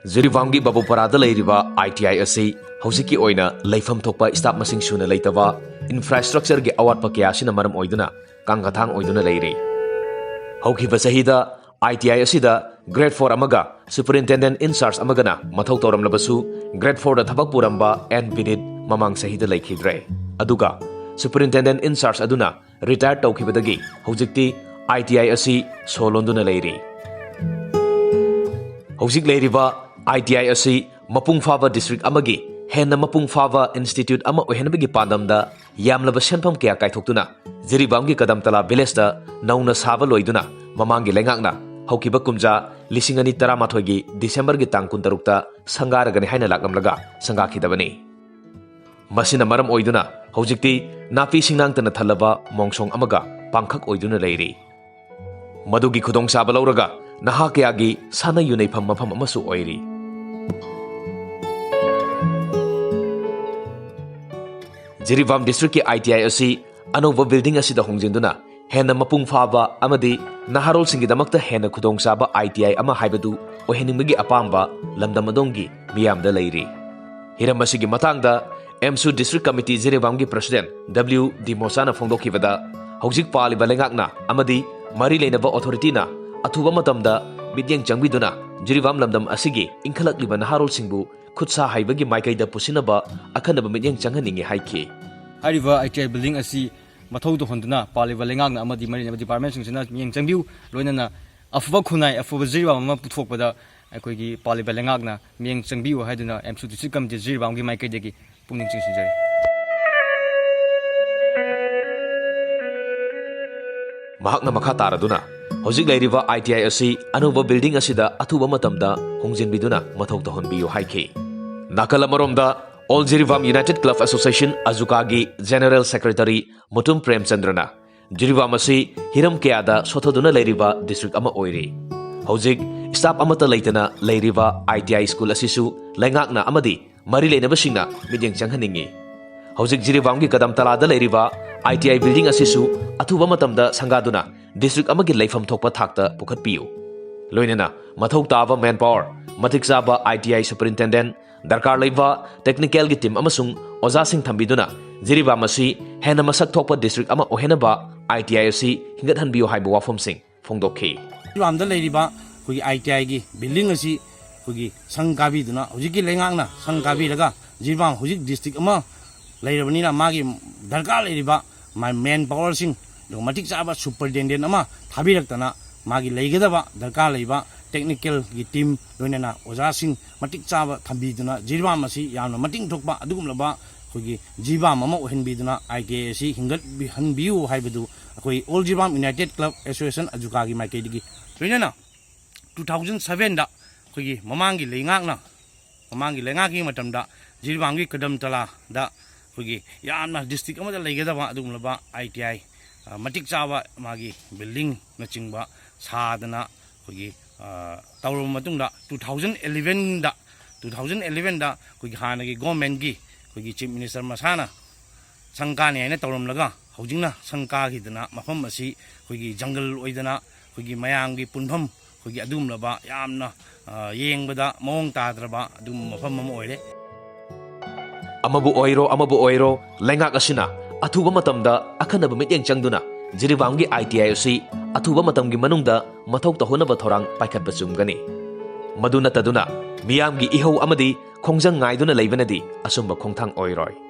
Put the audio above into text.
Jiribamgi Babuparada Leiriba ITI asi Hosiki Oina Leifam Topa Stop Masing Suna Leitava Infrastructure Ge Awat Pakiashina Maram Oiduna Kangatang Oiduna Leiri Hoki Vasahida ITI asida Grade 4 Amaga Superintendent in Charge Amagana Mathau Toram Labasu Grade 4 da Thabak Puramba and Binid Mamang Sahida Laikidre Aduga Superintendent in Charge Aduna retired Tokibadagi Hojikti ITI asi Solonduna Leiri Hojik Leiriva ITI asi Mapung Fava District Amagi Henna Mapung Fava Institute Ama Ohenabigi Pandamda Yamlaba Senpam Kaya Kaithoktuna Jiribamgi Kadamtala Village da Nauna Sava Loiduna Mamangi Lengakna Hokiba Kumja Lisingani Taramathogi December gi tang kuntarukta Sangaragani Haina Laknamlaga Sangakidabani Masina Maram Oiduna Hojikti Nafi Sinang Tana Thalaba Mongsong Amaga Pangkhak Oiduna Leiri Madugi Khudong Saba Lauraga Naha Kayagi Sana Yunaifam Mafam Amasu Oiri Jiribam District ki ITI asi Anova building asida hongjinduna Henna Mapung Fava Amadi Naharol Singidamakta Henna Khudong Saba ITI Ama Haibadu Ohenimagi Apamba Lamdamadongi Miyamda Leiri Hiramasigi Matangda MSU District Committee Jiribamgi President W. D. Mosana Fongdokivada Hojik Paliba Lengakna Amadi Mari Lenava Authority na Atuba Matamda Midyang Changbiduna Jiribam Lamdam Asigi Inkhalakliba Naharol Singbu Khutsa Haibagi Maikaida Pusinaba Akanaba Midyang Changhaningi Haiki Hariva ITI building asi Mathau to Honduna Paliba Lengakna Amadi Marina Department Sina Miyang Changbiu Loinana Afuba Khunai Afuba Jiribam Puthokpada Akoigi Paliba Lengakna Miyang Changbiu Haiduna MSU District Committee Jiribamgi Maikaidagi Pungning Chingsinjari Mahakna Makha Taraduna Hojik Leiriva ITI asi Anuba building asida Atuba Matamda Hongjinbiduna Mathau to Honbiu Haiki Nakala Maromda All Jiribam United Club Association Azukagi General Secretary Mutum Prem Chandrana Jiribam asi Hiram Kayada Sothoduna Leiriva District Ama Oiri Hojik Staff Amata Leitana Leiriva ITI School Asisu Lengakna Amadi Mari Lenabasingna Midyang Changhaningi Hojik Jiribamgi Kadam Talada Leiriva ITI building asisu Atuba Matamda Sangaduna District Amagi Leifam Thokpa Thakta Pukhatpiu Loinana Mathau Tava Manpower Matik Saba ITI Superintendent Darkar Leiva Technical gi team amasung Oza Singh Thambiduna Jiribam asi Henna Masak Thokpa District Ama Ohenaba ITI asi Hingathanbiu Haibu Wafam Singh Fongdokhi Jiribamda Leiriba Kugi ITI gi building asi Kugi Sangkabiduna Hojiki Lengakna Sangkabiraga Jiribam Hojik District Ama Leirabanina Magi Darkar Leiriba my manpower sing Matik Saba Superintendent Ama Thabiraktana Magi Legadaba Darkar Leiba Technical gi team Loinana Oza Singh Matik Saba Thambiduna Jiribam asi Yamna Mating Thokpa Adugumlaba Kugi Jiribam Ama Ohenbiduna ITI asi Hingat Hanbiu Haibadu Akoi All Jiribam United Club Association Azukagi Maikaidigi Loinana 2007 da Kugi Mamangi Lengakna Mamangi Lengaki Matamda Jiribamgi Kadam Tala da Kugi Yamna district Amada Legadaba Adumlaba ITI Matik Saba Magi building Nachingba Sadana Kugi Tauru Matunda 2011 da Kugi Hanagi government gi Kugi Chief Minister Masana Sangkani Aina Taurum Laga Hojingna Sangka Hidana Mafam Asi Kugi Jungle Oidana Kugi Mayangi Punpam Kugi Adumlaba Yamna Yengbada Mong Tadraba Adum Mafam Oire Amabu Oiro Lengak Asina Atuba Matamda Akanaba Midyang Changduna Jiribamgi ITI asi Atuba Matamgi Manungda Mathau Tahunaba Thorang Paikat Basumgani Maduna Taduna Miyamgi Iho Amadi Khongjang Ngaiduna Leibanadi Asumba Khongthang Oiroi